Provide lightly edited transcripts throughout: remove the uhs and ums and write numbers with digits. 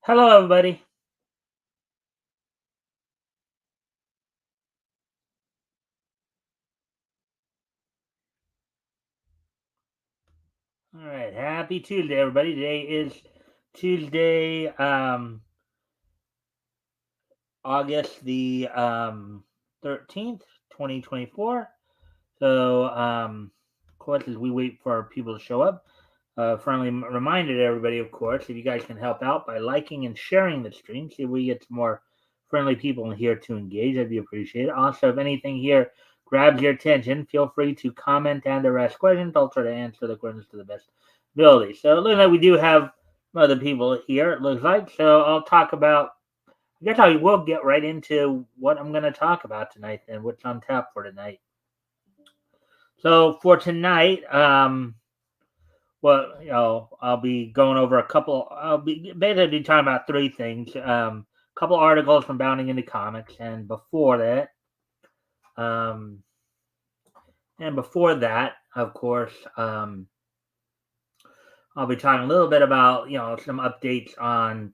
Hello, everybody. All right, happy Tuesday, everybody. Today is Tuesday, August the 13th, 2024. So, of course, as we wait for our people to show up, friendly reminder to everybody, of course, if you guys can help out by liking and sharing the stream, see if we get some more friendly people in here to engage. That'd be appreciated. Also, if anything here grabs your attention, feel free to comment and or ask questions. I'll try to answer the questions to the best ability. So it looks like we do have other people here, it looks like. So I'll talk about, I guess I will get right into what I'm going to talk about tonight and what's on tap for tonight. So for tonight, I'll be going over a couple. I'll be basically talking about three things. A couple articles from Bounding into Comics, um, and before that, of course, I'll be talking a little bit about some updates on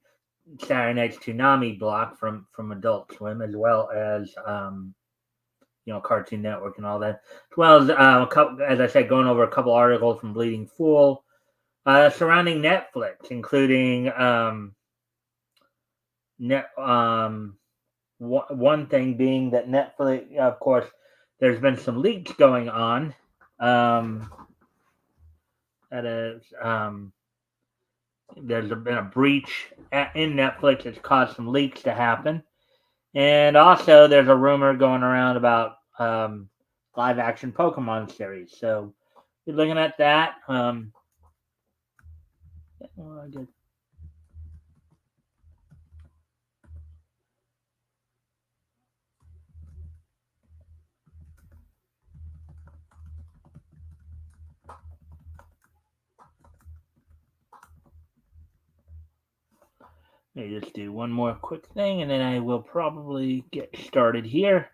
Saturday night's Toonami block from Adult Swim, as well as Cartoon Network and all that, as well as as I said, going over a couple articles from Bleeding Fool. Surrounding Netflix, including one thing being that Netflix, of course, there's been some leaks going on. That is, there's been a breach in Netflix that's caused some leaks to happen, and also there's a rumor going around about live action Pokemon series. So you're looking at that. I guess let me just do one more quick thing and then I will probably get started here.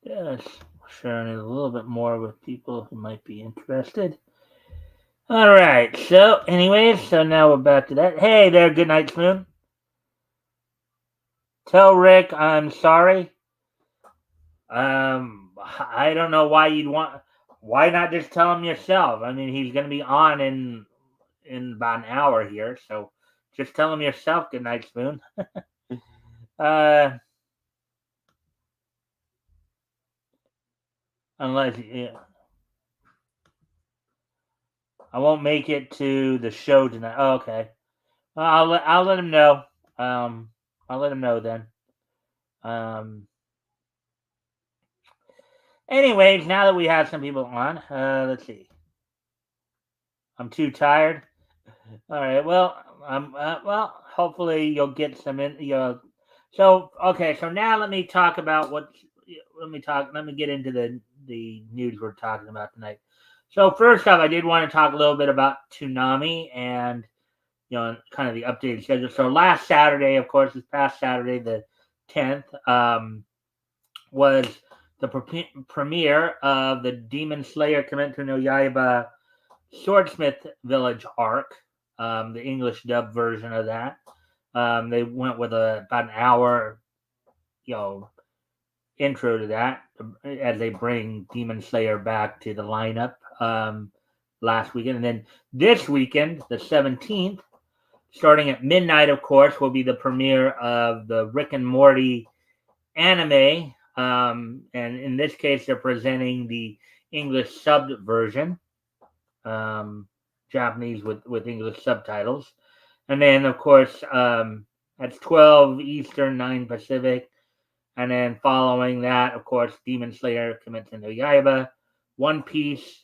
Just sharing it a little bit more with people who might be interested. All right. So, anyways, so now we're back to that. Hey there, good night, Spoon. Tell Rick I'm sorry. I don't know why you'd want. Why not just tell him yourself? I mean, he's gonna be on in about an hour here, so just tell him yourself. Good night, Spoon. uh, unless yeah, I won't make it to the show tonight. Oh, okay. Well, I'll let him know. Um, I'll let him know then. Um, anyways, now that we have some people on, let's see. I'm too tired. All right. Well, hopefully you'll get some in. So okay. So now let me talk about what. Let me talk. Let me get into the news we're talking about tonight. So first off, I did want to talk a little bit about Toonami and kind of the updated schedule. So last Saturday, of course, this past Saturday, the 10th, was the premiere of the Demon Slayer Kimetsu no Yaiba Swordsmith Village arc, the English dub version of that. They went with about an hour, you know, intro to that as they bring Demon Slayer back to the lineup last weekend. And then this weekend, the 17th, starting at midnight, of course, will be the premiere of the Rick and Morty anime. And in this case, they're presenting the English subbed version, Japanese with English subtitles. And then, of course, that's 12 Eastern, 9 Pacific. And then following that, of course, Demon Slayer, Kimetsu no Yaiba, One Piece.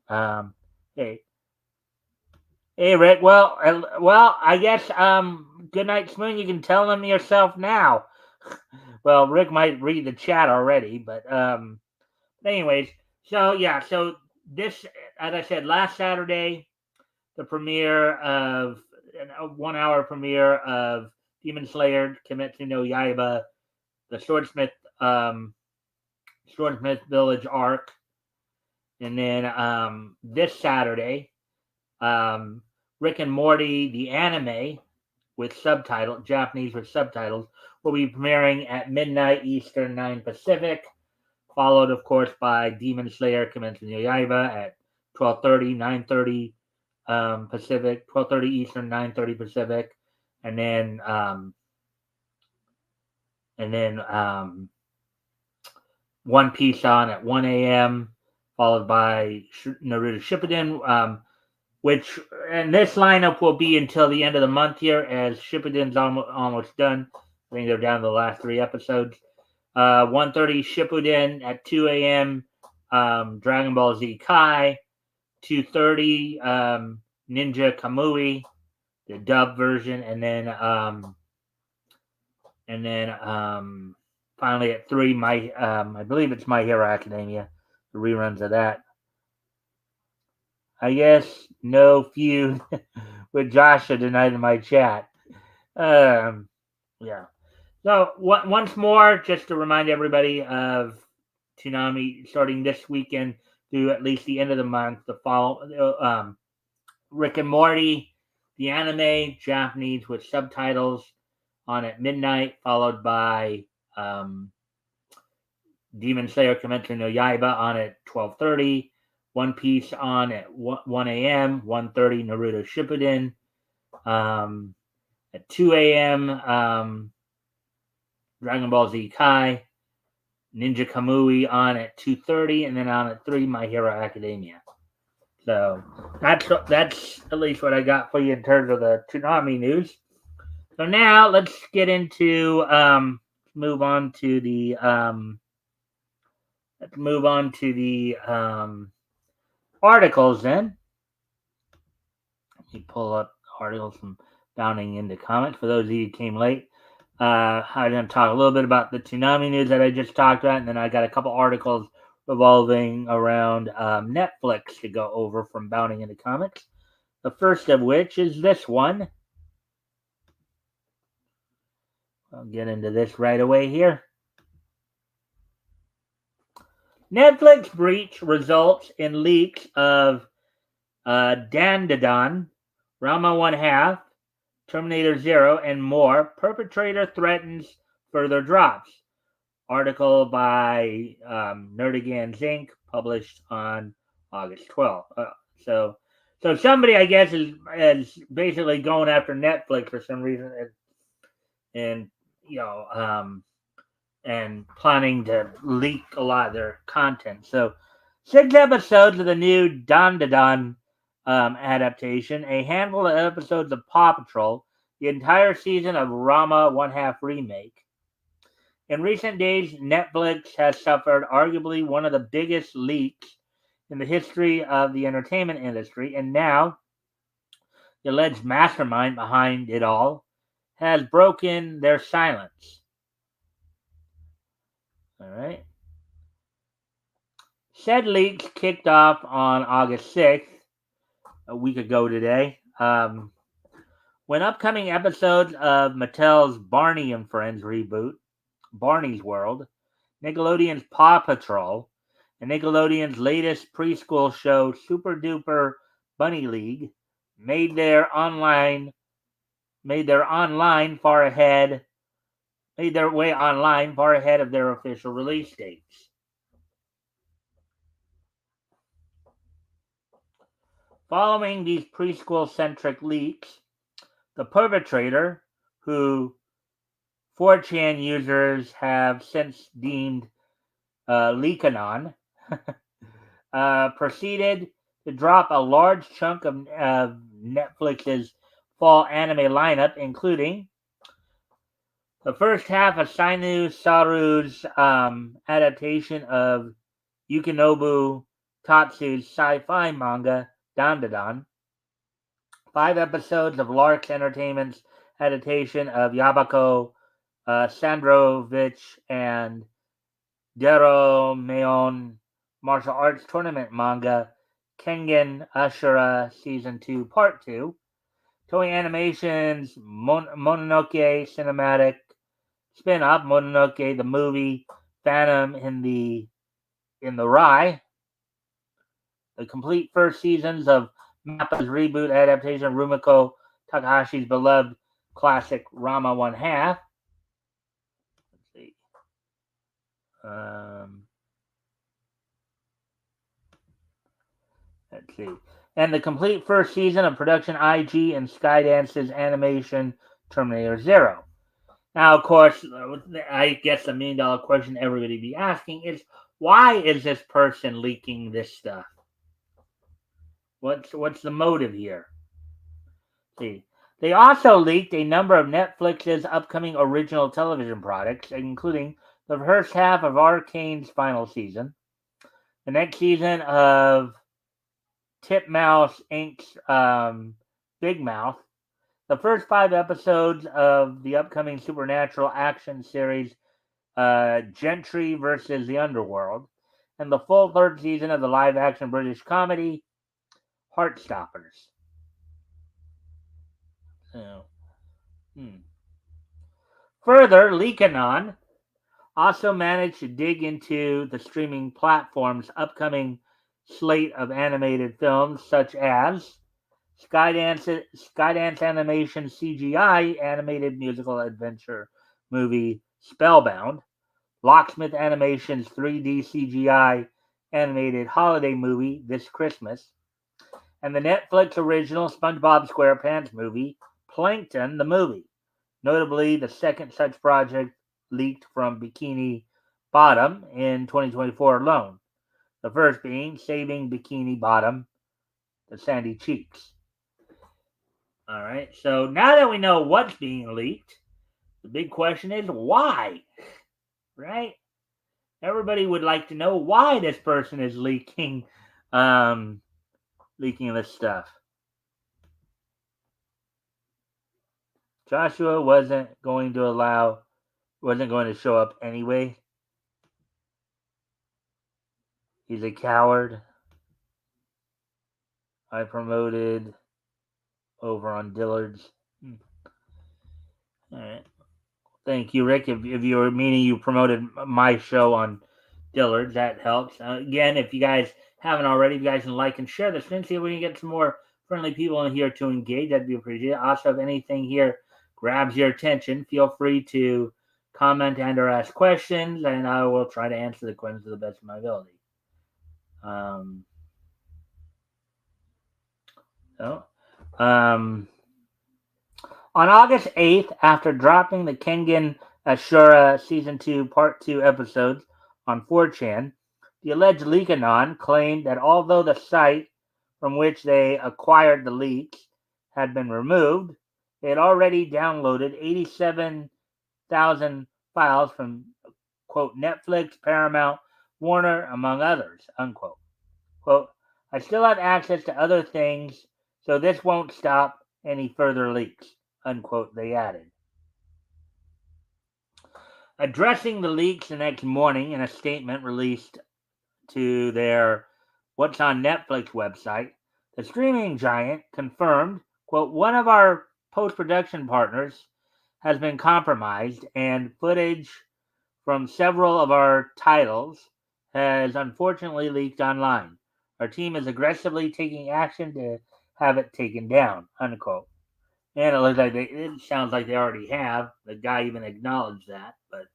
Um, hey, hey, Rick. Well, I guess. Good night, Spoon. You can tell them yourself now. Well, Rick might read the chat already, but anyways, so this, as I said, last Saturday, the premiere of a 1 hour premiere of Demon Slayer Kimetsu no Yaiba, the Swordsmith Village arc, and then this Saturday, Rick and Morty the anime with subtitles, Japanese with subtitles, will be premiering at midnight Eastern, 9 Pacific, followed, of course, by Demon Slayer Kimetsu no Yaiba at 12:30, 9:30 Pacific, 12:30 Eastern, 9:30 Pacific, and then One Piece on at 1 a.m., followed by Naruto Shippuden, which, and this lineup will be until the end of the month here, as Shippuden's almost done. I think they're down to the last 3 episodes. 1:30 Shippuden at 2 a.m. Dragon Ball Z Kai. 2:30 Ninja Kamui, the dub version, and then finally at 3, I believe it's My Hero Academia, the reruns of that. I guess no feud with Joshua tonight in my chat. Yeah. So once more, just to remind everybody of Toonami starting this weekend through at least the end of the month. Rick and Morty, the anime, Japanese with subtitles, on at midnight, followed by Demon Slayer Kimetsu no Yaiba on at 12:30. One Piece on at 1 a.m. 1:30 Naruto Shippuden. At 2 a.m. Dragon Ball Z Kai. Ninja Kamui on at 2:30, and then on at 3 My Hero Academia. So that's at least what I got for you in terms of the Toonami news. So now let's get into move on to the articles then. Let me pull up articles from Bounding into Comics for those of you who came late. I'm going to talk a little bit about the Toonami news that I just talked about, and then I got a couple articles revolving around Netflix to go over from Bounding into Comics. The first of which is this one. I'll get into this right away here. Netflix breach results in leaks of Dandadan, Rama 1/2, Terminator Zero, and more. Perpetrator threatens further drops. Article by Nerdigans Inc., published on August 12th. So somebody, I guess, is basically going after Netflix for some reason, and and planning to leak a lot of their content. So 6 episodes of the new Dandadan adaptation, a handful of episodes of Paw Patrol, the entire season of Rama 1/2 remake. In recent days, Netflix has suffered arguably one of the biggest leaks in the history of the entertainment industry, and now the alleged mastermind behind it all has broken their silence. All right. Said leaks kicked off on August 6th, a week ago today, when upcoming episodes of Mattel's Barney and Friends reboot, Barney's World, Nickelodeon's Paw Patrol, and Nickelodeon's latest preschool show, Super Duper Bunny League, made their way online far ahead of their official release dates. Following these preschool-centric leaks, the perpetrator, who 4chan users have since deemed Leakanon, proceeded to drop a large chunk of Netflix's fall anime lineup, including the first half of Sainu Saru's adaptation of Yukinobu Tatsu's sci-fi manga Dandadan, 5 episodes of Lark's Entertainment's adaptation of Yabako Sandrovich and Dero Mayon martial arts tournament manga Kengen Ashura Season 2 Part 2. Toei Animation's Mononoke cinematic spin-off Mononoke the movie Phantom in the Rye. The complete first seasons of Mappa's reboot adaptation of Rumiko Takahashi's beloved classic Rama One Half. Let's see. Um, let's see. And the complete first season of production IG and Skydance's animation Terminator Zero. Now, of course, I guess the $1,000,000 question everybody be asking is, why is this person leaking this stuff? What's the motive here? See, they also leaked a number of Netflix's upcoming original television products, including the first half of Arcane's final season, the next season of Titmouse Inc.'s Big Mouth, the first 5 episodes of the upcoming supernatural action series Gentry versus the Underworld, and the full third season of the live-action British comedy Heartstoppers. So, Further, Leakanon also managed to dig into the streaming platform's upcoming slate of animated films, such as Skydance Animation CGI animated musical adventure movie Spellbound, Locksmith Animation's 3D CGI animated holiday movie This Christmas, and the Netflix original SpongeBob SquarePants movie Plankton the Movie. Notably, the second such project leaked from Bikini Bottom in 2024 alone, the first being Saving Bikini Bottom, the Sandy Cheeks. All right, so now that we know what's being leaked, the big question is why, right? Everybody would like to know why this person is leaking this stuff. Joshua wasn't going to show up anyway. He's a coward. I promoted over on Dillard's. All right. Thank you, Rick. If you're meaning you promoted my show on Dillard's, that helps. Again, if you guys haven't already, if you guys can like and share this, and see if we can get some more friendly people in here to engage. That'd be appreciated. Also, if anything here grabs your attention, feel free to comment and or ask questions, and I will try to answer the questions to the best of my ability. On August 8th, after dropping the Kengan Ashura Season 2 Part 2 episodes on 4chan, the alleged Leakanon claimed that although the site from which they acquired the leaks had been removed, they had already downloaded 87,000 files from, quote, Netflix, Paramount, Warner, among others, unquote. Quote, I still have access to other things, so this won't stop any further leaks, unquote, they added. Addressing the leaks the next morning in a statement released to their What's on Netflix website, the streaming giant confirmed, quote, one of our post-production partners has been compromised and footage from several of our titles has unfortunately leaked online. Our team is aggressively taking action to have it taken down, unquote. And it sounds like they already have. The guy even acknowledged that, but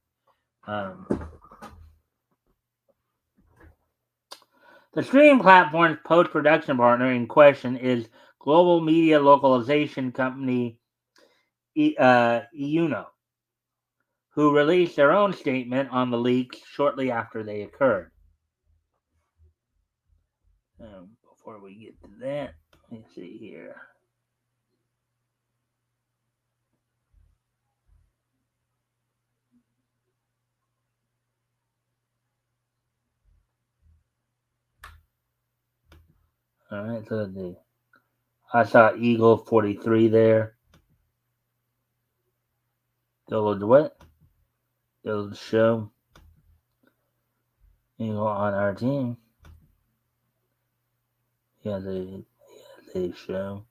the streaming platform's post-production partner in question is global media localization company Iuno, who released their own statement on the leaks shortly after they occurred. Before we get to that, let me see here. All right, so I saw Eagle 43 there. Download what? They'll show on our team. Yeah, they show.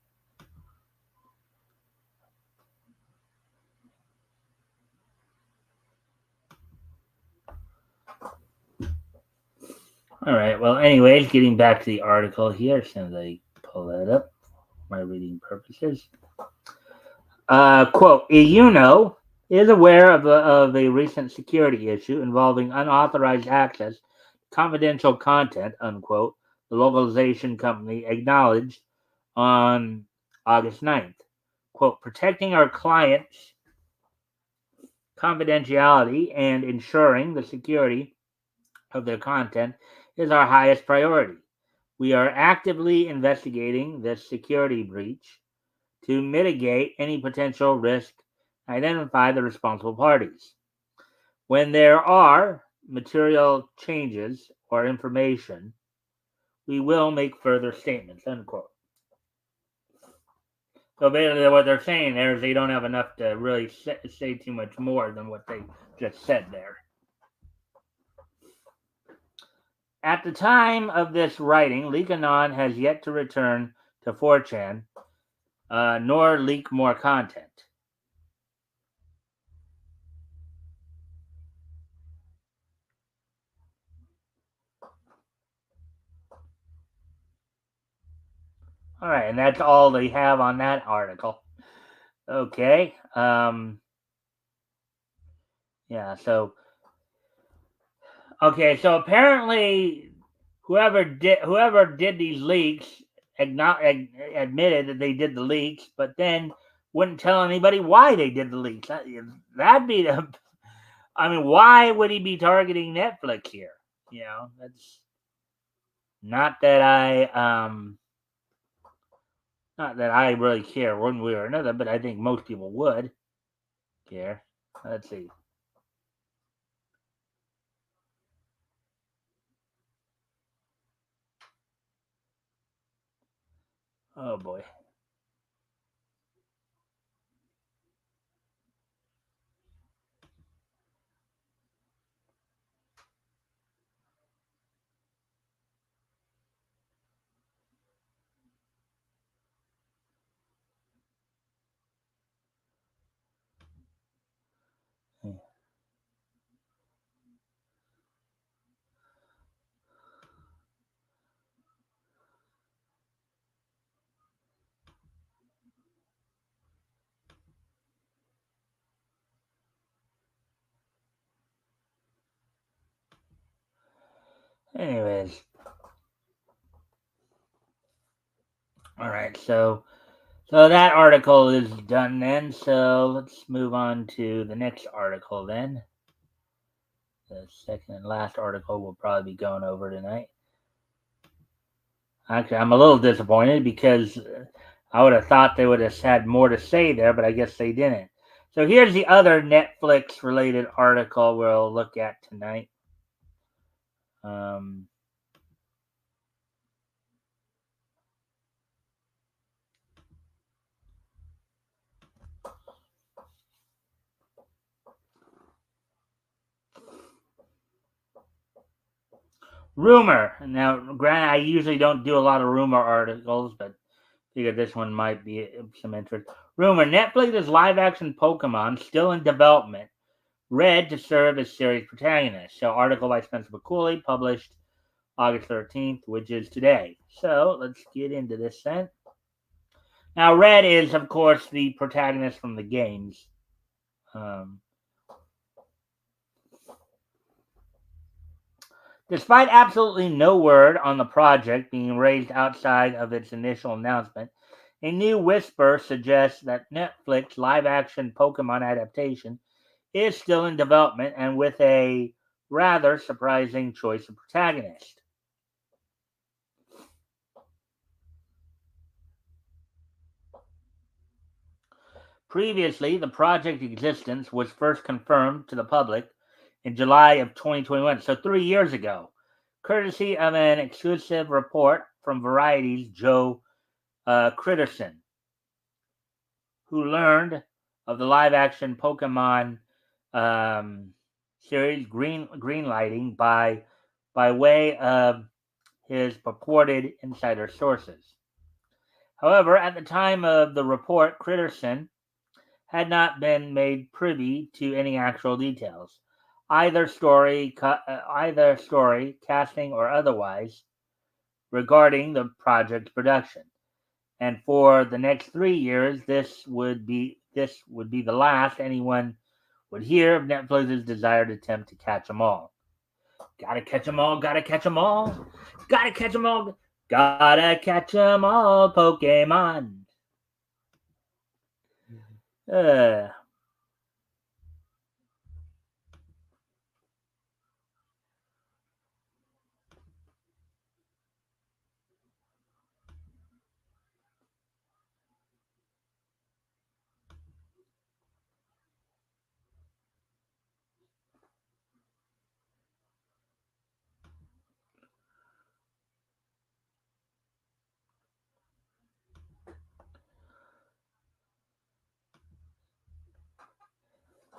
All right. Well, anyways, getting back to the article here, as soon as I pull that up for my reading purposes. Quote: "EUNO is aware of a recent security issue involving unauthorized access to confidential content." Unquote. The localization company acknowledged on August 9th. Quote: "Protecting our clients' confidentiality and ensuring the security of their content is our highest priority. We are actively investigating this security breach to mitigate any potential risk and identify the responsible parties. When there are material changes or information, we will make further statements." Unquote. So basically, what they're saying there is they don't have enough to really say too much more than what they just said there. At the time of this writing, Leakanon has yet to return to 4chan, nor leak more content. All right, and that's all they have on that article. Okay. Yeah. So okay. So apparently, whoever did these leaks admitted that they did the leaks, but then wouldn't tell anybody why they did the leaks. That'd be the. I mean, why would he be targeting Netflix here? That's not that not that I really care one way or another, but I think most people would care. Let's see. Oh boy. Anyways, all right. So that article is done then. So let's move on to the next article then. The second and last article we'll probably be going over tonight. Actually, I'm a little disappointed because I would have thought they would have had more to say there, but I guess they didn't. So here's the other Netflix related article we'll look at tonight. Um, Rumor. Now, granted, I usually don't do a lot of rumor articles, but figured this one might be some interest. Rumor: Netflix's live-action Pokemon still in development. Red to serve as series protagonist. So, article by Spencer McCulley, published August 13th, which is today. So, let's get into this then. Now, Red is, of course, the protagonist from the games. Um, Despite absolutely no word on the project being raised outside of its initial announcement, a new whisper suggests that Netflix live action Pokemon adaptation is still in development and with a rather surprising choice of protagonist. Previously, the project's existence was first confirmed to the public in July of 2021, so 3 years ago, courtesy of an exclusive report from Variety's Joe Critterson, who learned of the live action Pokemon. Um, series green lighting by way of his purported insider sources. However, at the time of the report, Critterson had not been made privy to any actual details, either story, casting, or otherwise, regarding the project's production. And for the next 3 years, this would be the last anyone would hear of Netflix's desired attempt to catch 'em all. Gotta catch 'em all, gotta catch 'em all, gotta catch 'em all, gotta catch 'em all, Pokemon. Uh,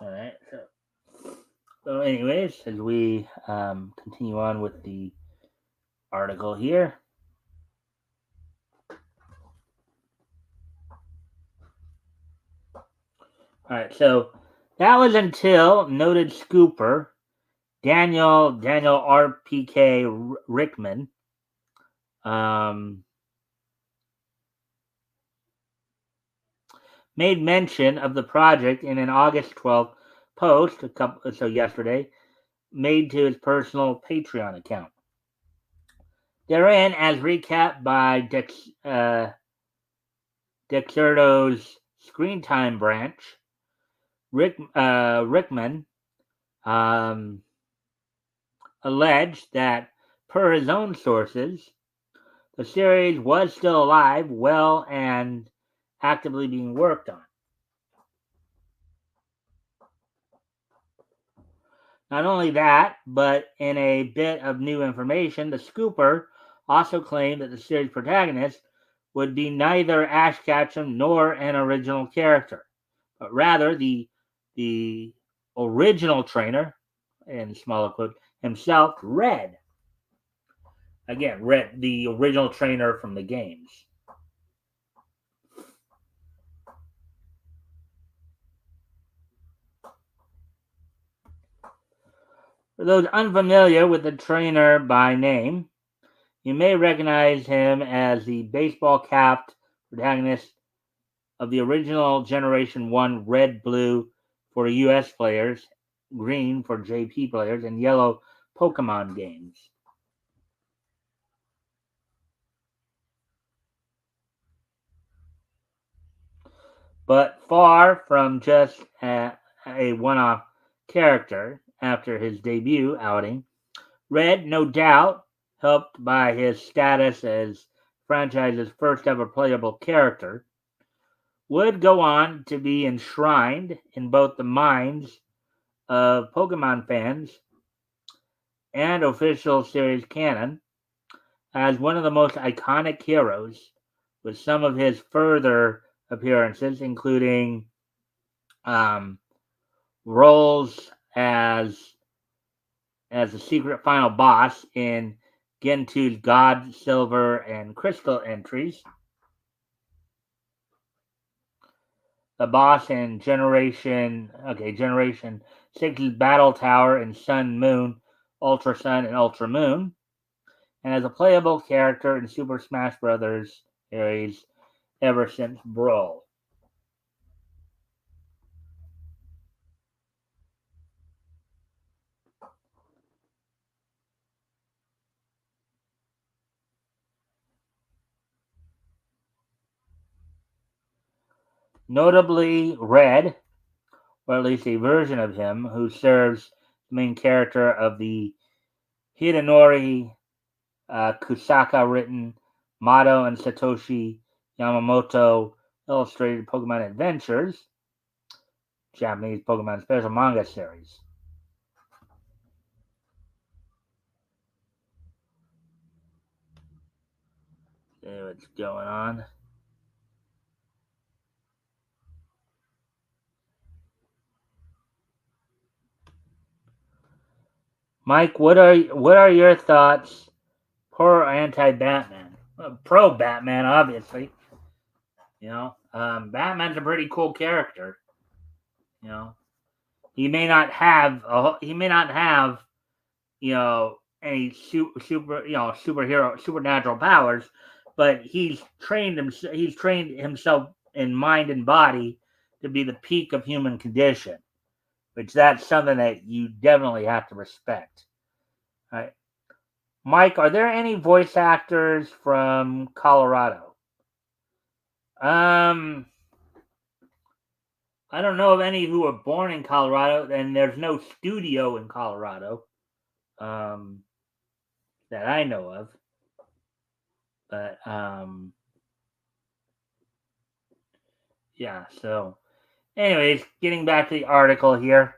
all right. So anyways, as we continue on with the article here. All right. So that was until noted scooper Daniel RPK Rickman um, made mention of the project in an August 12th post, yesterday, made to his personal Patreon account. Therein, as recapped by Dexerto's Screen Time branch, Rickman um, alleged that, per his own sources, the series was still alive, well, and actively being worked on. Not only that, but in a bit of new information, the scooper also claimed that the series protagonist would be neither Ash Ketchum nor an original character, but rather the original trainer, in smaller quote, himself, Red. Again, Red, the original trainer from the games. For those unfamiliar with the trainer by name, you may recognize him as the baseball capped protagonist of the original Generation 1 red blue for US players, green for JP players, and yellow Pokemon games. But far from just a one off character, after his debut outing, Red, no doubt, helped by his status as franchise's first ever playable character, would go on to be enshrined in both the minds of Pokemon fans and official series canon as one of the most iconic heroes, with some of his further appearances, including um, roles as the secret final boss in Gentu's God, Silver, and Crystal entries, the boss in Generation 6's Battle Tower in Sun Moon, Ultra Sun, and Ultra Moon, and as a playable character in Super Smash Bros. Series ever since Brawl. Notably, Red, or at least a version of him, who serves the main character of the Hidenori Kusaka written Mato and Satoshi Yamamoto illustrated Pokemon Adventures, Japanese Pokemon special manga series. See what's going on. Mike, what are your thoughts pro anti-Batman? Pro Batman, obviously. Batman's a pretty cool character. You know, he may not have any superhero supernatural powers, but he's trained himself in mind and body to be the peak of human condition, which that's something that you definitely have to respect. All right. Mike, are there any voice actors from Colorado? Um, I don't know of any who were born in Colorado, and there's no studio in Colorado um, that I know of. But yeah. So, anyways, getting back to the article here.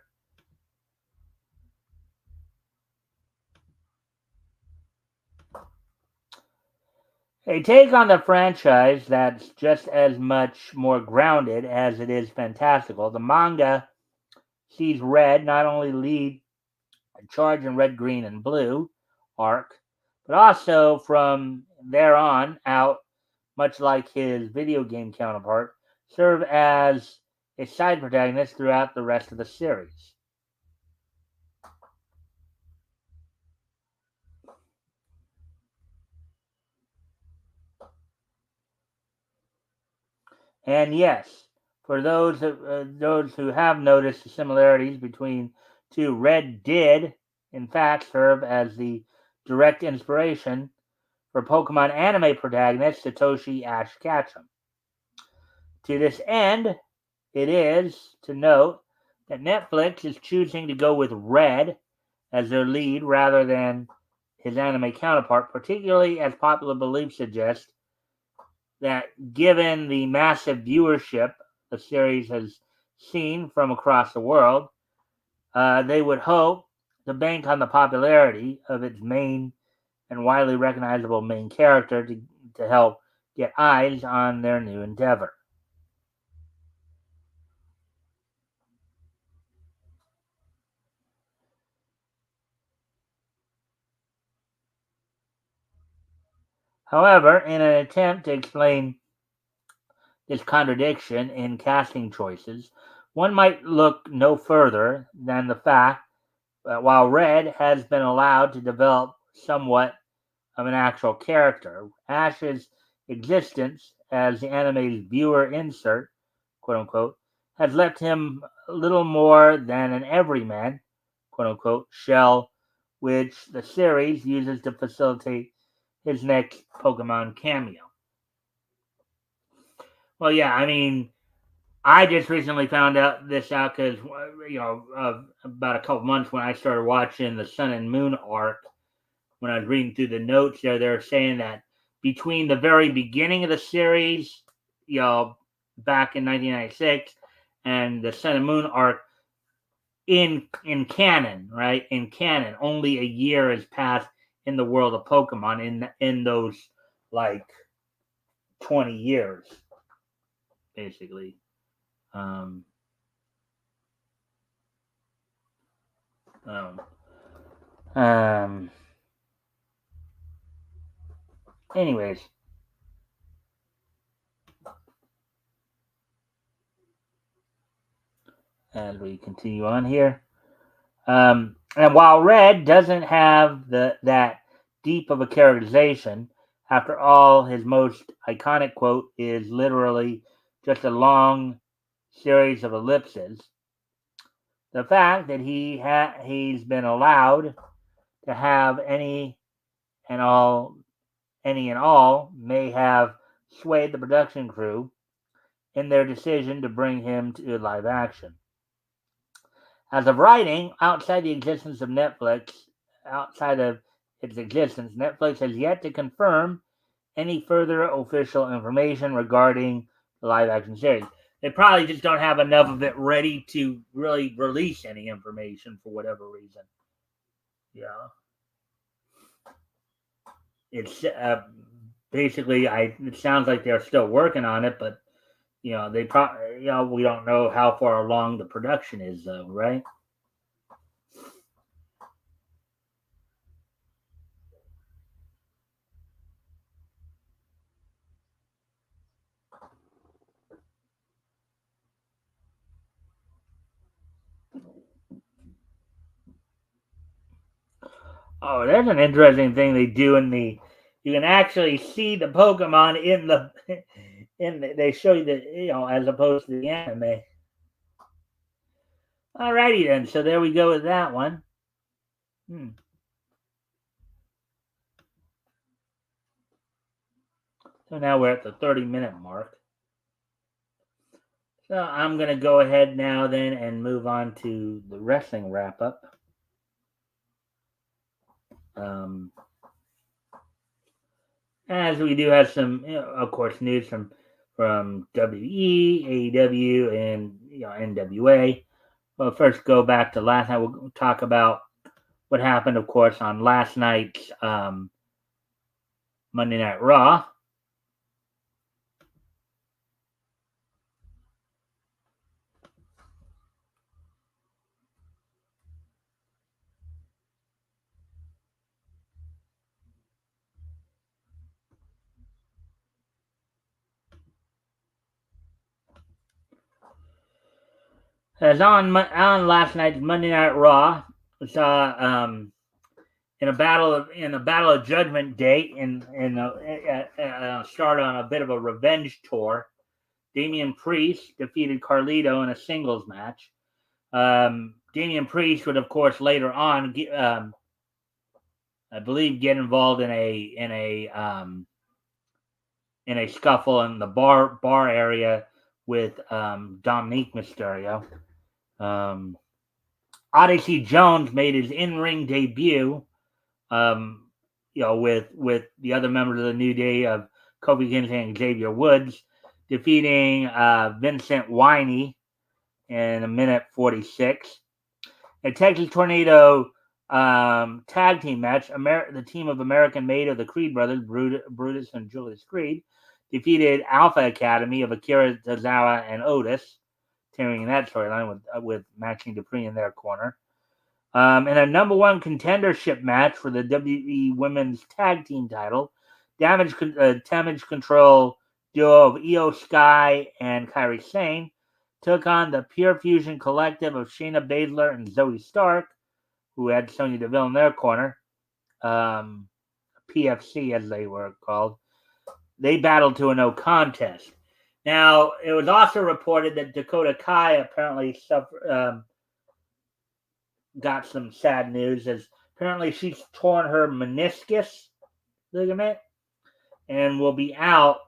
A take on the franchise that's just as much more grounded as it is fantastical. The manga sees Red not only lead a charge in red, green, and blue arc, but also from there on out, much like his video game counterpart, serve as a side protagonist throughout the rest of the series. And yes, for those who have noticed the similarities between two, Red did in fact serve as the direct inspiration for Pokemon anime protagonist Satoshi Ash Ketchum. To this end, it is to note that Netflix is choosing to go with Red as their lead rather than his anime counterpart, particularly as popular belief suggests that given the massive viewership the series has seen from across the world, they would hope to bank on the popularity of its main and widely recognizable main character to help get eyes on their new endeavor. However, in an attempt to explain this contradiction in casting choices, one might look no further than the fact that while Red has been allowed to develop somewhat of an actual character, Ash's existence as the anime's viewer insert, quote unquote, has left him little more than an everyman, quote unquote, shell, which the series uses to facilitate his next Pokemon cameo. Well, yeah, I mean, I just recently found out this out because about a couple months when I started watching the Sun and Moon arc. When I was reading through the notes there, they're saying that between the very beginning of the series, back in 1996, and the Sun and Moon arc in canon, right? In canon, only a year has passed in the world of Pokemon in those like 20 years, basically. Um, um, um, anyways, as we continue on here. And while Red doesn't have that deep of a characterization, after all, his most iconic quote is literally just a long series of ellipses. The fact that he's been allowed to have and all any and all may have swayed the production crew in their decision to bring him to live action. As of writing, outside of its existence, Netflix has yet to confirm any further official information regarding the live action series. They probably just don't have enough of it ready to really release any information for whatever reason. Yeah, it's basically. It sounds like they're still working on it, but they probably we don't know how far along the production is, though, right? Oh, there's an interesting thing they do in the. You can actually see the Pokemon in the. They show you the as opposed to the anime. Alrighty then, so there we go with that one. So now we're at the 30-minute mark. So I'm going to go ahead now then and move on to the wrestling wrap up. As we do have some, of course, news from WWE, AEW, and NWA. Well, first go back to last night. We'll talk about what happened, of course, on last night's Monday Night Raw. As on last night's Monday Night Raw, we saw in a battle of Judgment Day, start on a bit of a revenge tour. Damian Priest defeated Carlito in a singles match. Damian Priest would, of course, later on, I believe, get involved in a scuffle in the bar area with Dominique Mysterio. Odyssey Jones made his in-ring debut, with the other members of the New Day of Kofi Kingston and Xavier Woods, defeating Vincent Winey in a minute 46. A Texas Tornado tag team match, the team of American Made of the Creed brothers, Brutus and Julius Creed, defeated Alpha Academy of Akira Tozawa and Otis, tearing that storyline with Maxine Dupree in their corner. In a number one contendership match for the WWE Women's Tag Team title, Damage Control duo of Io Sky and Kairi Sane took on the Pure Fusion collective of Shayna Baszler and Zoe Stark, who had Sonya Deville in their corner, PFC as they were called. They battled to a no contest. Now, it was also reported that Dakota Kai apparently got some sad news, as apparently she's torn her meniscus ligament and will be out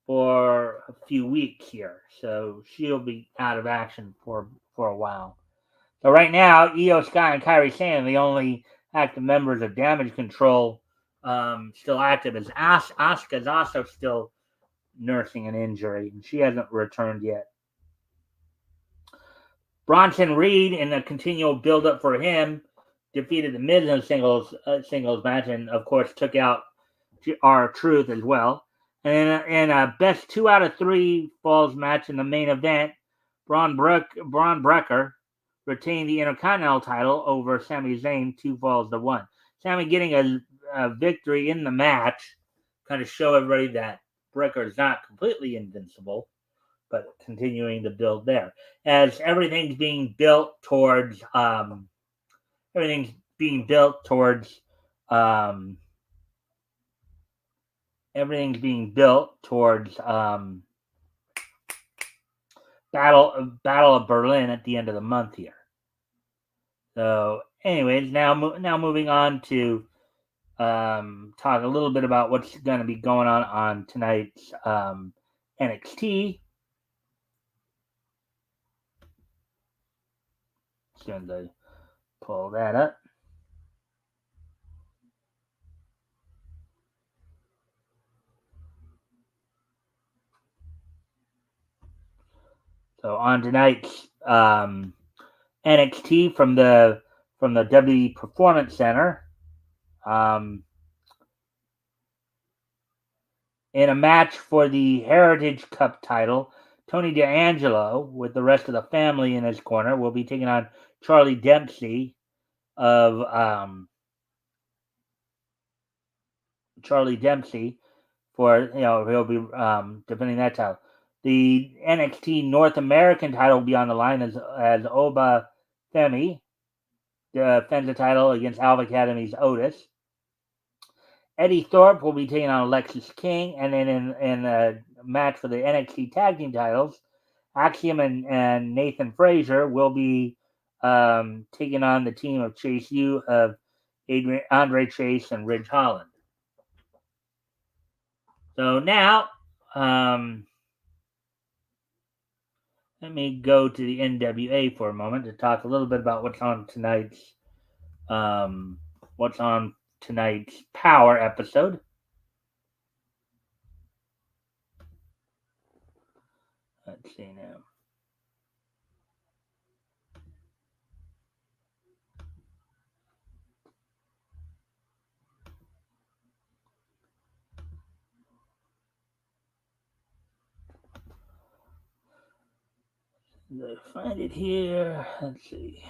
for a few weeks here. So she'll be out of action for a while. So right now, Io Sky and Kairi Sane, the only active members of Damage Control still active, is Asuka's also still nursing an injury, and she hasn't returned yet. Bronson Reed, in a continual build-up for him, defeated the Miz in a singles match, and of course took out R-Truth as well. And in a best 2 out of 3 falls match in the main event, Braun Breaker retained the Intercontinental title over Sami Zayn 2 falls to 1. Sami getting a victory in the match, kind of show everybody that Breaker is not completely invincible, but continuing to build there. As everything's being built towards Battle of Berlin at the end of the month here. So, anyways, now moving on to talk a little bit about what's going to be going on tonight's NXT. Just going to pull that up. So on tonight's NXT from the WWE Performance Center, in a match for the Heritage Cup title, Tony D'Angelo, with the rest of the family in his corner, will be taking on Charlie Dempsey of for he'll be defending that title. The NXT North American title will be on the line as Oba Femi defends the title against Alpha Academy's Otis. Eddie Thorpe will be taking on Alexis King, and then in a match for the NXT Tag Team titles, Axiom and Nathan Frazier will be taking on the team of Chase U of Andre Chase and Ridge Holland. So now, let me go to the NWA for a moment to talk a little bit about what's on tonight's Power episode. Let's see now. Did I find it here? Let's see.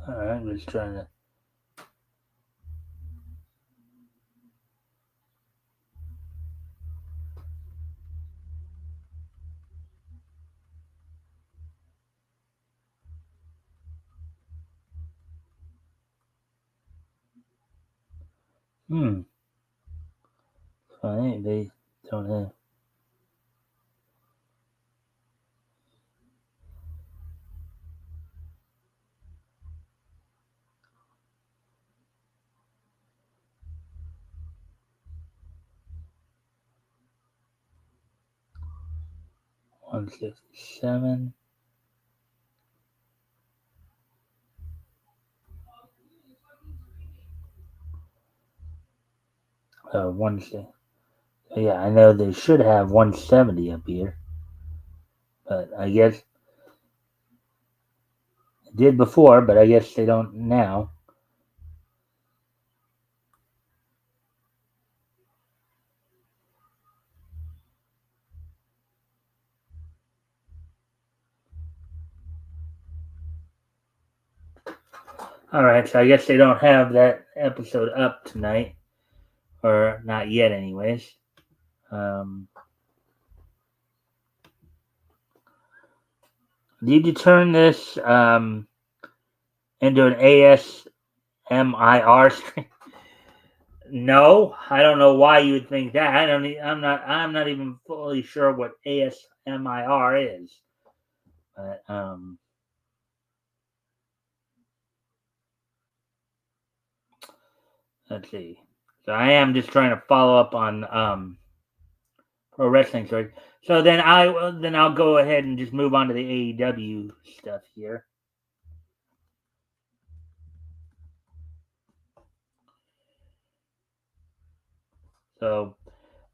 All right, I'm just trying to. Funny, they don't have. One 167. One. Yeah, I know they should have 170 up here, but I guess it did before, but I guess they don't now. All right, so I guess they don't have that episode up tonight, or not yet, anyways. Did you turn this into an ASMIR stream? No, I don't know why you would think that. I'm not even fully sure what ASMIR is. But let's see. So I am just trying to follow up on pro wrestling stories. So then I'll go ahead and just move on to the AEW stuff here. So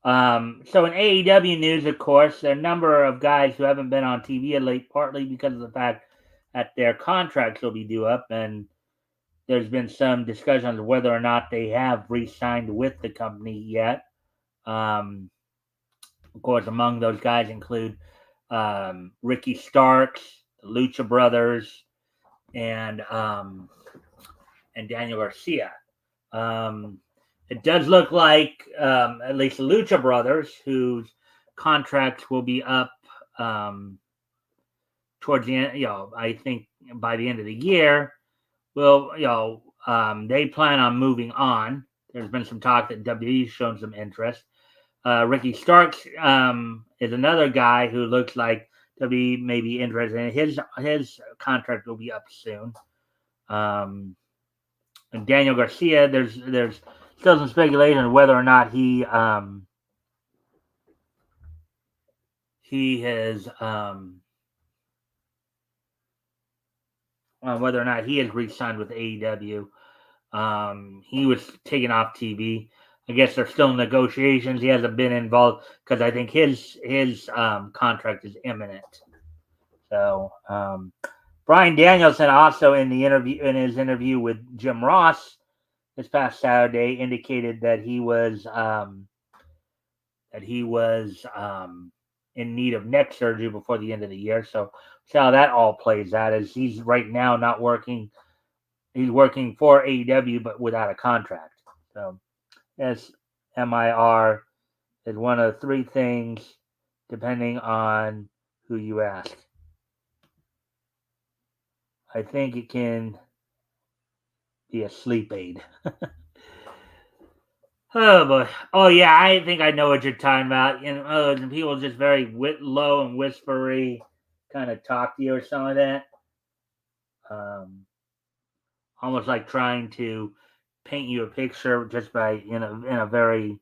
so in AEW news, of course, there are a number of guys who haven't been on TV of late, partly because of the fact that their contracts will be due up, and there's been some discussion on whether or not they have re-signed with the company yet. Of course, among those guys include Ricky Starks, the Lucha Brothers, and Daniel Garcia. It does look like at least the Lucha Brothers, whose contracts will be up towards the end. I think by the end of the year, will they plan on moving on. There's been some talk that WWE's shown some interest. Ricky Starks is another guy who looks like WWE may be interested in. His contract will be up soon. And Daniel Garcia, there's still some speculation on whether or not he has whether or not he has re-signed with AEW. He was taken off TV. I guess they're still in negotiations. He hasn't been involved because I think his contract is imminent. So Brian Danielson also in his interview with Jim Ross this past Saturday indicated that he was in need of neck surgery before the end of the year. So see how that all plays out. As he's right now not working, he's working for AEW but without a contract. So yes, MIR is one of three things, depending on who you ask. I think it can be a sleep aid. Oh boy. Oh yeah, I think I know what you're talking about. And people just very low and whispery kind of talk to you or something like that. Um, Almost like trying to paint you a picture just by in a very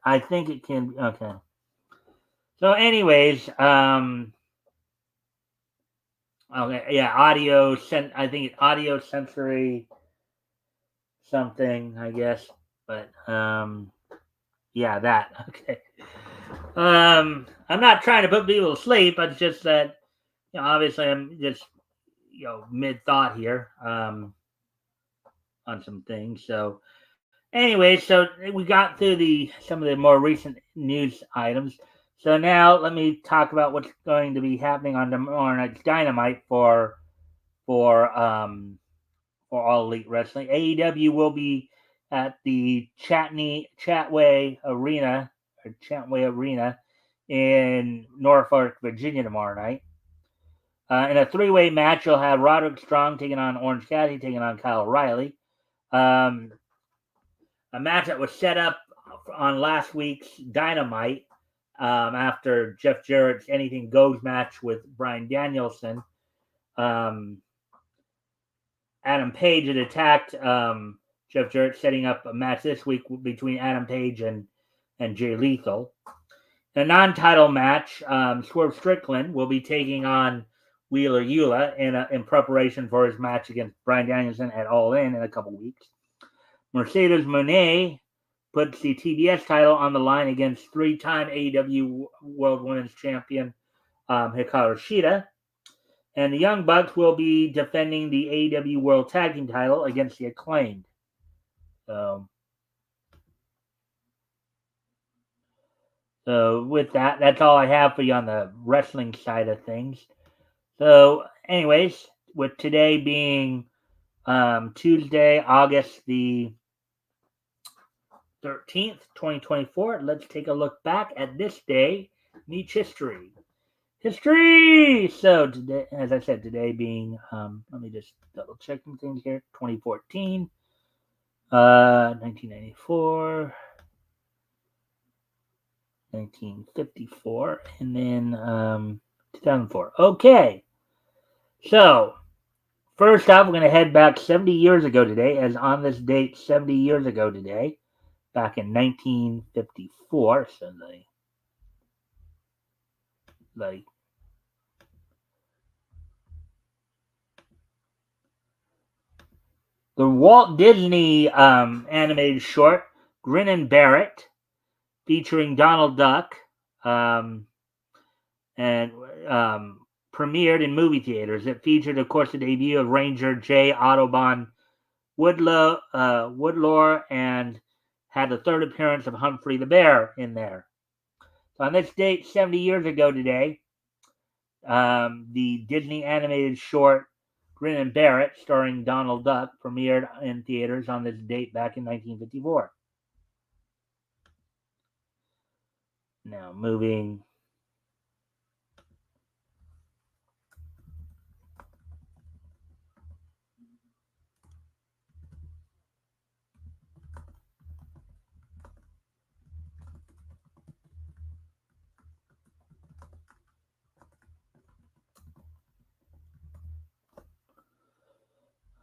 I think it can be okay. So anyways, okay, yeah, I think audio sensory something, I guess. But yeah, that. Okay. I'm not trying to put people to sleep. It's just that obviously I'm just mid thought here on some things. So anyway, so we got through some of the more recent news items. So now let me talk about what's going to be happening on tomorrow night's Dynamite for um for All Elite Wrestling. AEW will be at the Chatway Arena in Norfolk, Virginia tomorrow night. In a three-way match, you'll have Roderick Strong taking on Orange Cassidy, taking on Kyle O'Reilly. A match that was set up on last week's Dynamite after Jeff Jarrett's Anything Goes match with Bryan Danielson. Adam Page had attacked Jeff Jarrett, setting up a match this week between Adam Page and Jay Lethal. In a non-title match, Swerve Strickland will be taking on Wheeler Yuta in preparation for his match against Bryan Danielson at All In a couple weeks. Mercedes Moné puts the TBS title on the line against three-time AEW World Women's Champion Hikaru Shida. And the Young Bucks will be defending the AEW World Tag Team title against the Acclaimed. So with that, that's all I have for you on the wrestling side of things. So anyways, with today being Tuesday, August the 13th, 2024, let's take a look back at this day in each history. So today, as I said, today being, let me just double check some things here. 2014, 1994, 1954, and then 2004. Okay. So first off, we're going to head back 70 years ago today, as on this date, 70 years ago today, back in 1954. So the Walt Disney animated short Grin and Bear It, featuring Donald Duck, and premiered in movie theaters. It featured, of course, the debut of Ranger J. Audubon Woodlore, and had the third appearance of Humphrey the Bear in there. So on this date, 70 years ago today, the Disney animated short Grin and Bear It, starring Donald Duck, premiered in theaters on this date back in 1954. Now, moving.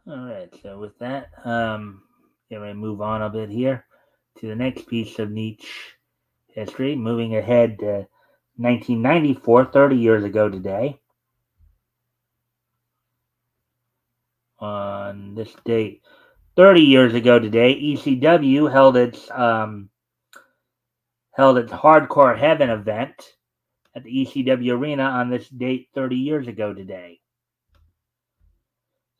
All right, so with that, going to move on a bit here to the next piece of niche history, moving ahead to 1994, 30 years ago today. On this date, 30 years ago today, ECW held its Hardcore Heaven event at the ECW Arena on this date 30 years ago today.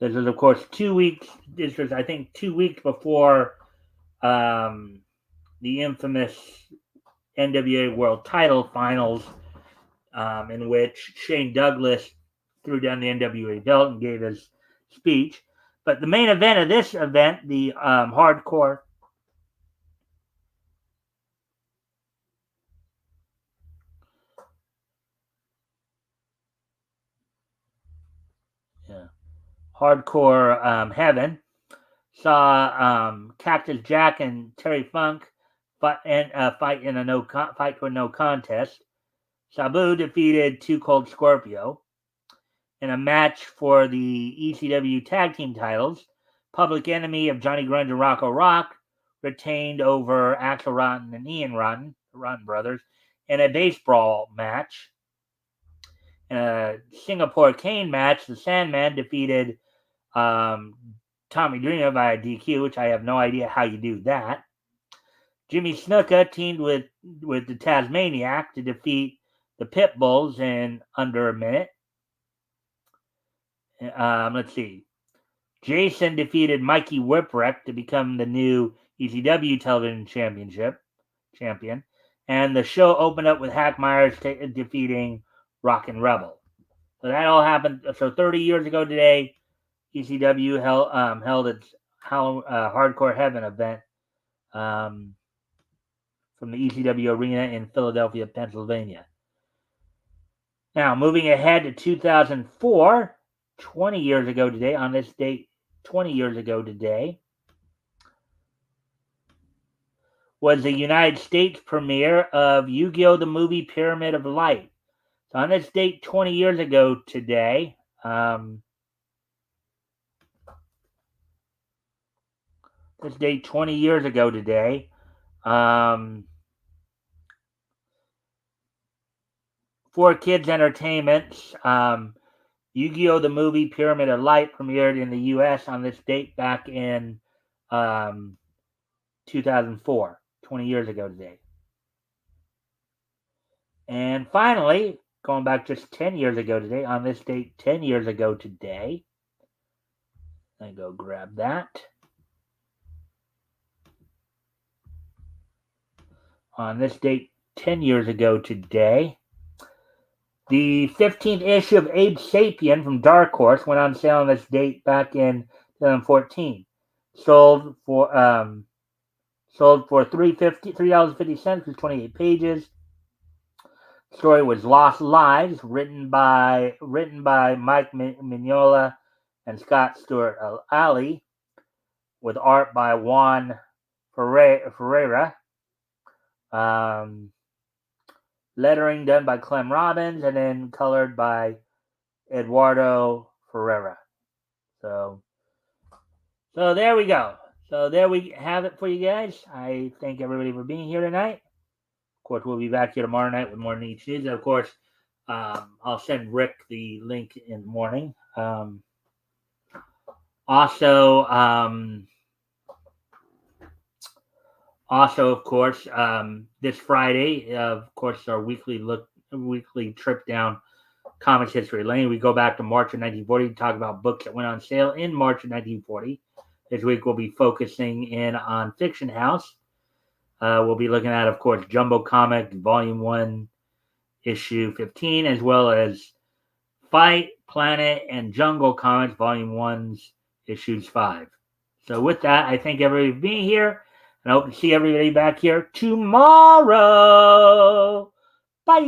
This was, of course, 2 weeks. This was, I think, 2 weeks before the infamous NWA World Title Finals, in which Shane Douglas threw down the NWA belt and gave his speech. But the main event of this event, the Hardcore Heaven, saw Cactus Jack and Terry Funk fight in a fight to a no contest. Sabu defeated Too Cold Scorpio in a match for the ECW tag team titles. Public Enemy of Johnny Grunge and Rocco Rock retained over Axel Rotten and Ian Rotten, the Rotten brothers, in a baseball match. In a Singapore cane match, the Sandman defeated Tommy Dreamer via DQ, which I have no idea how you do that. Jimmy Snuka teamed with the Tasmaniac to defeat the Pitbulls in under a minute. Let's see. Jason defeated Mikey Whipwreck to become the new ECW television champion. And the show opened up with Hack Myers defeating Rockin' Rebel. So that all happened. So 30 years ago today, ECW held its Hardcore Heaven event from the ECW Arena in Philadelphia, Pennsylvania. Now, moving ahead to 2004, 20 years ago today, on this date, 20 years ago today, was the United States premiere of Yu-Gi-Oh! The Movie Pyramid of Light. So on this date, 20 years ago today, this date 20 years ago today, 4Kids Entertainment's Yu-Gi-Oh! The Movie Pyramid of Light premiered in the U.S. on this date back in 2004, 20 years ago today. And finally, going back just 10 years ago today, on this date 10 years ago today, I go grab that. On this date 10 years ago today, the 15th issue of Abe Sapien from Dark Horse went on sale on this date back in 2014. Sold for $3.50 with 28 pages. The story was Lost Lives, written by Mike Mignola and Scott Stewart Ali, with art by Juan Ferreira. Lettering done by Clem Robbins, and then colored by Eduardo Ferreira. So there we go. So there we have it for you guys. I thank everybody for being here tonight. Of course, we'll be back here tomorrow night with more Neat News. And of course, I'll send Rick the link in the morning. Also, of course, this Friday, of course, our weekly trip down Comics History Lane. We go back to March of 1940 to talk about books that went on sale in March of 1940. This week we'll be focusing in on Fiction House. We'll be looking at, of course, Jumbo Comic Volume 1, Issue 15, as well as Fight, Planet, and Jungle Comics Volume 1's Issues 5. So with that, I thank everybody for being here. And I hope to see everybody back here tomorrow. Bye.